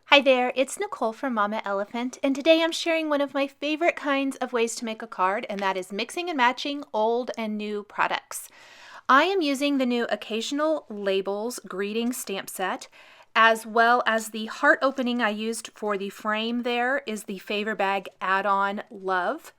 Hi there, it's Nicole from Mama Elephant, and today I'm sharing one of my favorite kinds of ways to make a card, and that is mixing and matching old and new products. I am using the new Occasional Labels Greeting Stamp Set, as well as the heart opening I used for the frame there is the Favor Bag Add-on Love.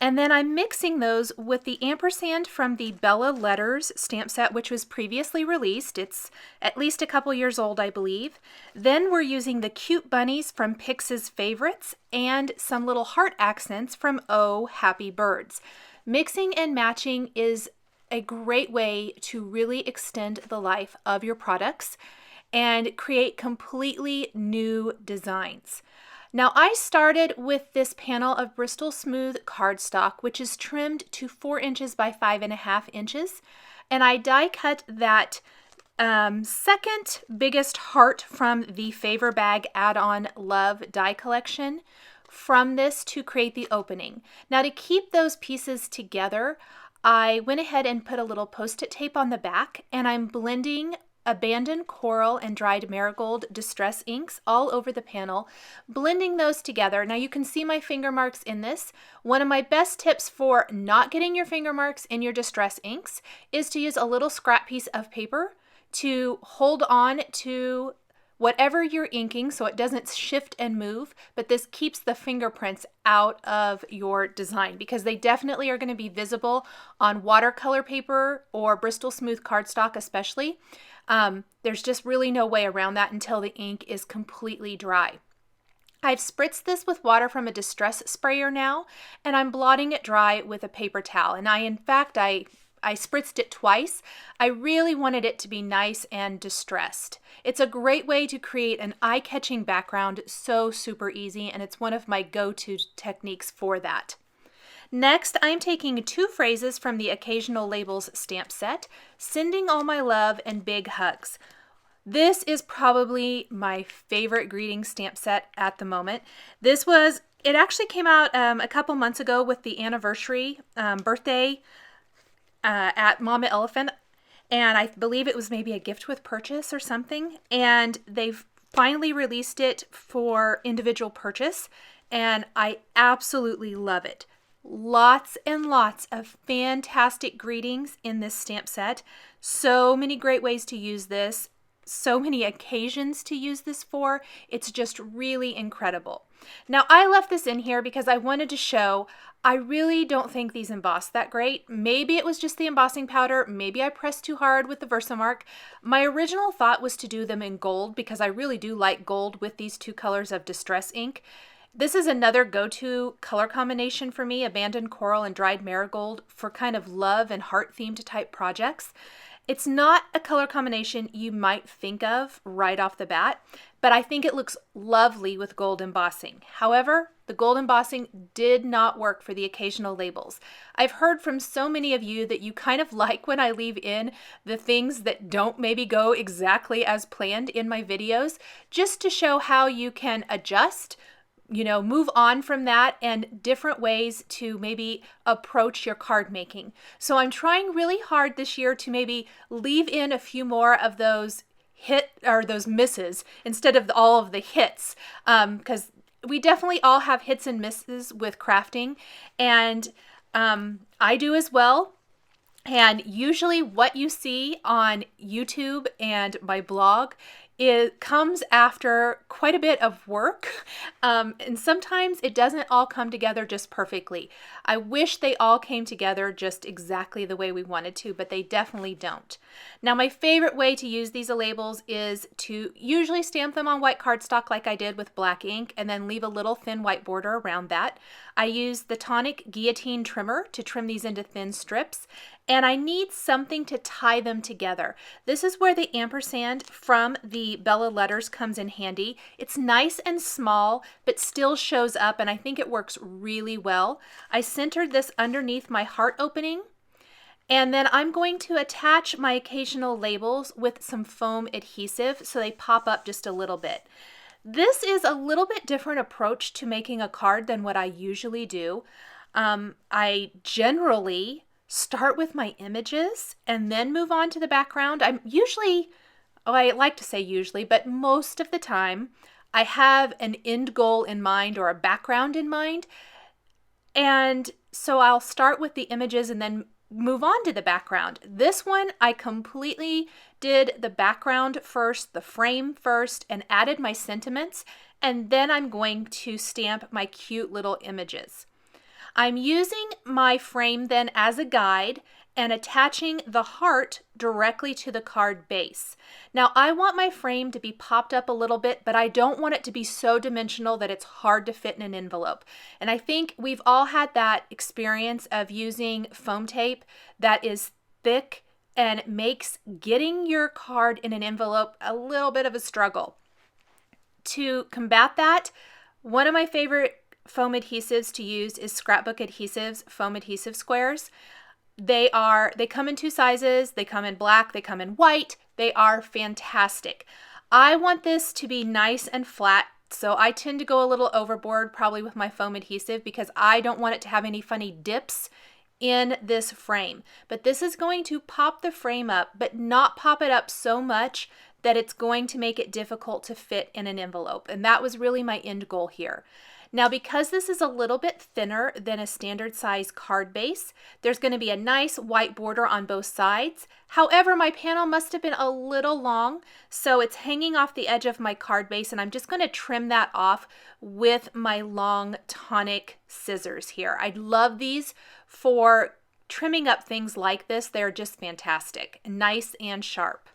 And then I'm mixing those with the ampersand from the Bella Letters stamp set, which was previously released. It's at least a couple years old, I believe. Then we're using the cute bunnies from PIX'S Favorites and some little heart accents from Oh Happy Birds. Mixing and matching is a great way to really extend the life of your products and create completely new designs. Now I started with this panel of Bristol Smooth cardstock, which is trimmed to 4 inches by 5.5 inches, and I die cut that second biggest heart from the Favor Bag Add-on Love die collection from this to create the opening. Now to keep those pieces together, I went ahead and put a little post-it tape on the back, and I'm blending Abandoned Coral and Dried Marigold Distress inks all over the panel, blending those together. Now you can see my finger marks in this. One of my best tips for not getting your finger marks in your distress inks is to use a little scrap piece of paper to hold on to whatever you're inking so it doesn't shift and move, but this keeps the fingerprints out of your design because they definitely are going to be visible on watercolor paper or Bristol Smooth cardstock especially. There's just really no way around that until the ink is completely dry. I've spritzed this with water from a distress sprayer now, and I'm blotting it dry with a paper towel. And I spritzed it twice. I really wanted it to be nice and distressed. It's a great way to create an eye-catching background, so super easy, and it's one of my go-to techniques for that. Next, I'm taking 2 phrases from the Occasional Labels stamp set, Sending All My Love and Big Hugs. This is probably my favorite greeting stamp set at the moment. It actually came out a couple months ago with the anniversary birthday at Mama Elephant, and I believe it was maybe a gift with purchase or something, and they've finally released it for individual purchase, and I absolutely love it. Lots and lots of fantastic greetings in this stamp set. So many great ways to use this. So many occasions to use this for. It's just really incredible. Now I left this in here because I wanted to show I really don't think these emboss that great. Maybe it was just the embossing powder. Maybe I pressed too hard with the VersaMark. My original thought was to do them in gold because I really do like gold with these 2 colors of distress ink. This is another go-to color combination for me, Abandoned Coral and Dried Marigold, for kind of love and heart-themed type projects. It's not a color combination you might think of right off the bat, but I think it looks lovely with gold embossing. However, the gold embossing did not work for the Occasional Labels. I've heard from so many of you that you kind of like when I leave in the things that don't maybe go exactly as planned in my videos, just to show how you can adjust, move on from that and different ways to maybe approach your card making. So I'm trying really hard this year to maybe leave in a few more of those those misses instead of all of the hits, because we definitely all have hits and misses with crafting, and I do as well. And usually what you see on YouTube and my blog, it comes after quite a bit of work, and sometimes it doesn't all come together just perfectly. I wish they all came together just exactly the way we wanted to, but they definitely don't. Now my favorite way to use these labels is to usually stamp them on white cardstock like I did with black ink and then leave a little thin white border around that. I use the Tonic Guillotine Trimmer to trim these into thin strips, and I need something to tie them together. This is where the ampersand from the Bella Letters comes in handy. It's nice and small, but still shows up, and I think it works really well. I centered this underneath my heart opening, and then I'm going to attach my Occasional Labels with some foam adhesive so they pop up just a little bit. This is a little bit different approach to making a card than what I usually do. I generally start with my images and then move on to the background. I like to say usually, but most of the time I have an end goal in mind or a background in mind. And so I'll start with the images and then move on to the background. This one, I completely did the background first, the frame first, and added my sentiments, and then I'm going to stamp my cute little images. I'm using my frame then as a guide and attaching the heart directly to the card base. Now I want my frame to be popped up a little bit, but I don't want it to be so dimensional that it's hard to fit in an envelope. And I think we've all had that experience of using foam tape that is thick and makes getting your card in an envelope a little bit of a struggle. To combat that, one of my favorite foam adhesives to use is Scrapbook Adhesives foam adhesive squares. They come in two sizes. They come in black, they come in white. They are fantastic. I want this to be nice and flat, so I tend to go a little overboard probably with my foam adhesive because I don't want it to have any funny dips in this frame. But this is going to pop the frame up, but not pop it up so much that it's going to make it difficult to fit in an envelope. And that was really my end goal here. Now, because this is a little bit thinner than a standard size card base, there's going to be a nice white border on both sides. However, my panel must have been a little long, so it's hanging off the edge of my card base, and I'm just going to trim that off with my long tonic scissors here. I love these for trimming up things like this. They're just fantastic, nice and sharp.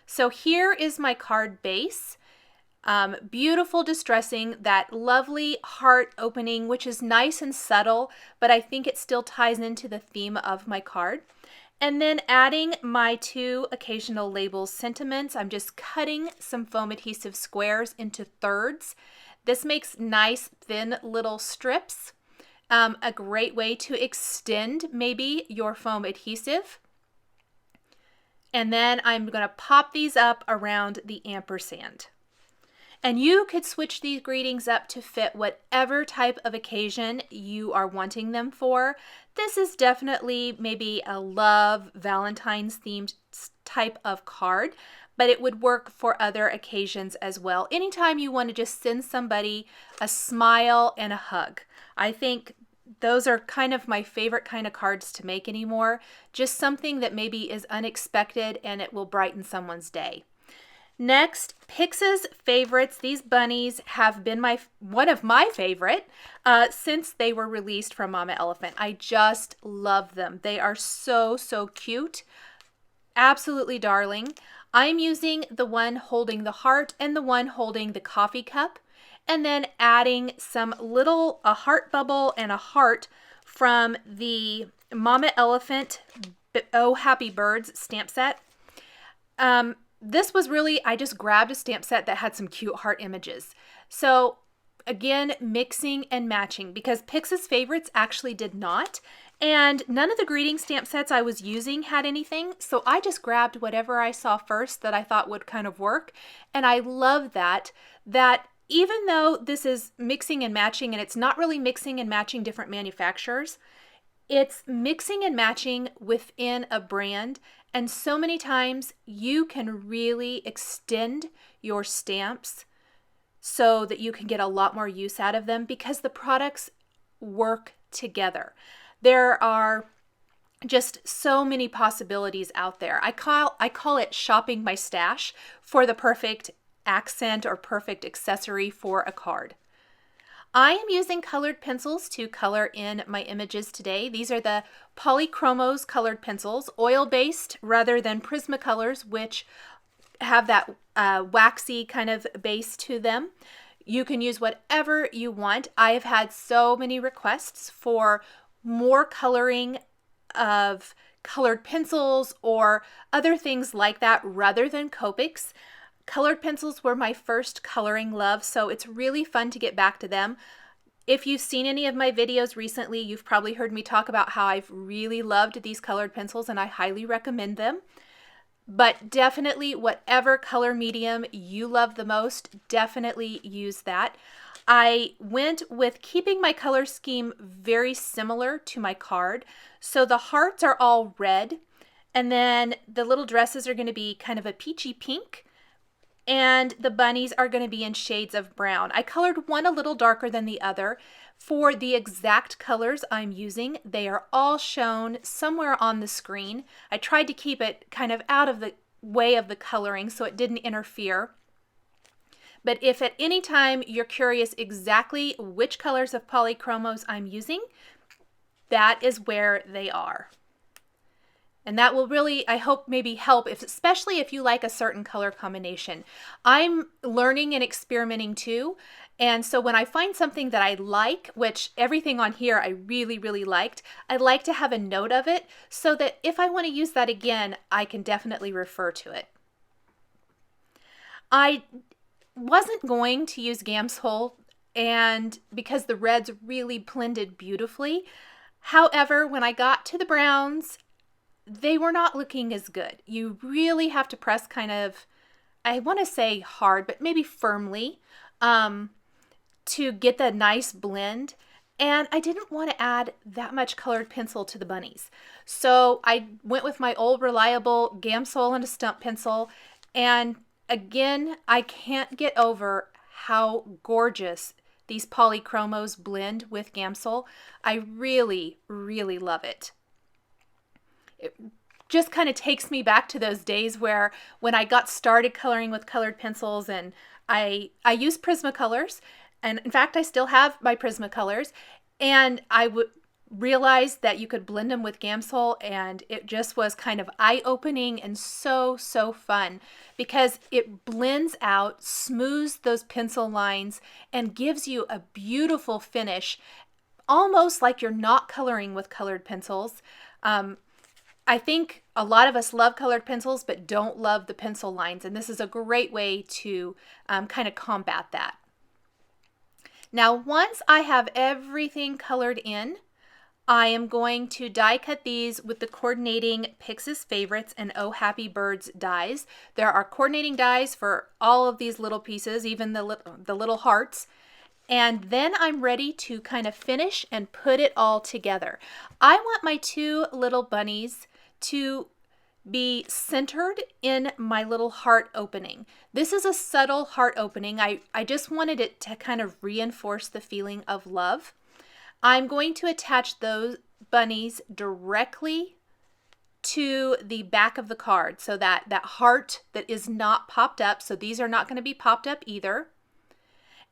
So here is my card base. Beautiful distressing, that lovely heart opening, which is nice and subtle, but I think it still ties into the theme of my card. And then adding my two occasional labels sentiments, I'm just cutting some foam adhesive squares into thirds. This makes nice thin little strips. A great way to extend maybe your foam adhesive. And then I'm going to pop these up around the ampersand. And you could switch these greetings up to fit whatever type of occasion you are wanting them for. This is definitely maybe a love, Valentine's themed type of card, but it would work for other occasions as well. Anytime you want to just send somebody a smile and a hug. I think those are kind of my favorite kind of cards to make anymore. Just something that maybe is unexpected and it will brighten someone's day. Next, PIX'S favorites. These bunnies have been one of my favorite since they were released from Mama Elephant. I just love them. They are so, so cute. Absolutely darling. I'm using the one holding the heart and the one holding the coffee cup, and then adding a heart bubble and a heart from the Mama Elephant Oh Happy Birds stamp set. This was really, I just grabbed a stamp set that had some cute heart images. So again, mixing and matching, because PIX'S favorites actually did not. And none of the greeting stamp sets I was using had anything. So I just grabbed whatever I saw first that I thought would kind of work. And I love that even though this is mixing and matching, and it's not really mixing and matching different manufacturers, it's mixing and matching within a brand. And so many times you can really extend your stamps so that you can get a lot more use out of them because the products work together. There are just so many possibilities out there. I call it shopping my stash for the perfect accent or perfect accessory for a card. I am using colored pencils to color in my images today. These are the Polychromos colored pencils, oil-based rather than Prismacolors, which have that waxy kind of base to them. You can use whatever you want. I have had so many requests for more coloring of colored pencils or other things like that rather than Copics. Colored pencils were my first coloring love, so it's really fun to get back to them. If you've seen any of my videos recently, you've probably heard me talk about how I've really loved these colored pencils and I highly recommend them. But definitely whatever color medium you love the most, definitely use that. I went with keeping my color scheme very similar to my card. So the hearts are all red, and then the little dresses are going to be kind of a peachy pink. and the bunnies are going to be in shades of brown. I colored one a little darker than the other. For the exact colors I'm using, they are all shown somewhere on the screen. I tried to keep it kind of out of the way of the coloring so it didn't interfere. But if at any time you're curious exactly which colors of polychromos I'm using, that is where they are. And that will really, I hope, maybe help, especially if you like a certain color combination. I'm learning and experimenting too. And so when I find something that I like, which everything on here I really, really liked, I like to have a note of it so that if I want to use that again, I can definitely refer to it. I wasn't going to use GAMSOL, and because the reds really blended beautifully. However, when I got to the browns, they were not looking as good. You really have to press kind of, I want to say hard, but maybe firmly, to get the nice blend. And I didn't want to add that much colored pencil to the bunnies. So I went with my old reliable GAMSOL and a stump pencil. And again, I can't get over how gorgeous these polychromos blend with GAMSOL. I really, really love it. It just kind of takes me back to those days where when I got started coloring with colored pencils, and I used Prismacolors, and in fact I still have my Prismacolors, and I would realize that you could blend them with GAMSOL, and it just was kind of eye-opening and so fun because it blends out, smooths those pencil lines, and gives you a beautiful finish, almost like you're not coloring with colored pencils. I think a lot of us love colored pencils but don't love the pencil lines, and this is a great way to kind of combat that. Now, once I have everything colored in, I am going to die cut these with the coordinating PIX'S Favorites and Oh Happy Birds dies. There are coordinating dies for all of these little pieces, even the little hearts. And then I'm ready to kind of finish and put it all together. I want my two little bunnies to be centered in my little heart opening. This is a subtle heart opening. I just wanted it to kind of reinforce the feeling of love. I'm going to attach those bunnies directly to the back of the card, so that heart that is not popped up, so these are not going to be popped up either.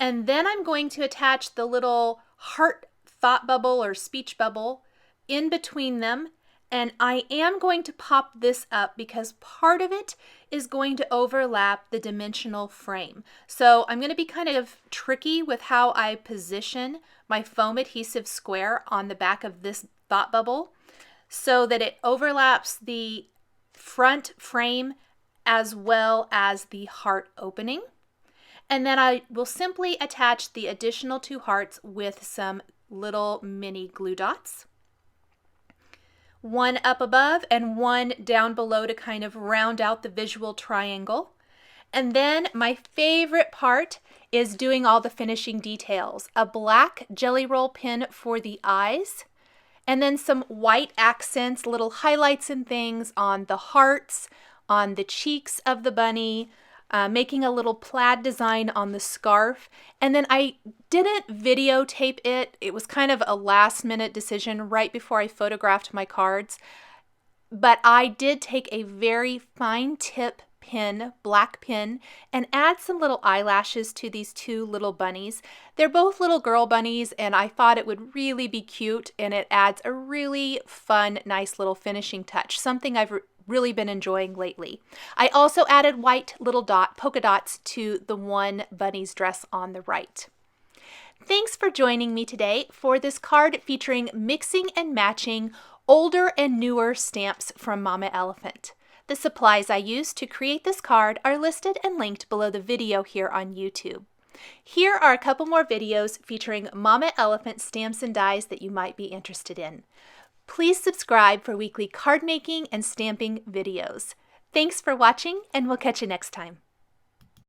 And then I'm going to attach the little heart thought bubble or speech bubble in between them. And I am going to pop this up because part of it is going to overlap the dimensional frame. So I'm going to be kind of tricky with how I position my foam adhesive square on the back of this thought bubble so that it overlaps the front frame as well as the heart opening. And then I will simply attach the additional two hearts with some little mini glue dots. One up above and one down below to kind of round out the visual triangle. And then my favorite part is doing all the finishing details. A black jelly roll pen for the eyes, and then some white accents, little highlights and things on the hearts, on the cheeks of the bunny, making a little plaid design on the scarf. And then I didn't videotape it. It was kind of a last minute decision right before I photographed my cards. But I did take a very fine tip pen, black pen, and add some little eyelashes to these two little bunnies. They're both little girl bunnies, and I thought it would really be cute, and it adds a really fun, nice little finishing touch, something I've really been enjoying lately. I also added white little polka dots to the one bunny's dress on the right. Thanks for joining me today for this card featuring mixing and matching older and newer stamps from Mama Elephant. The supplies I used to create this card are listed and linked below the video here on YouTube. Here are a couple more videos featuring Mama Elephant stamps and dies that you might be interested in. Please subscribe for weekly card making and stamping videos. Thanks for watching, and we'll catch you next time.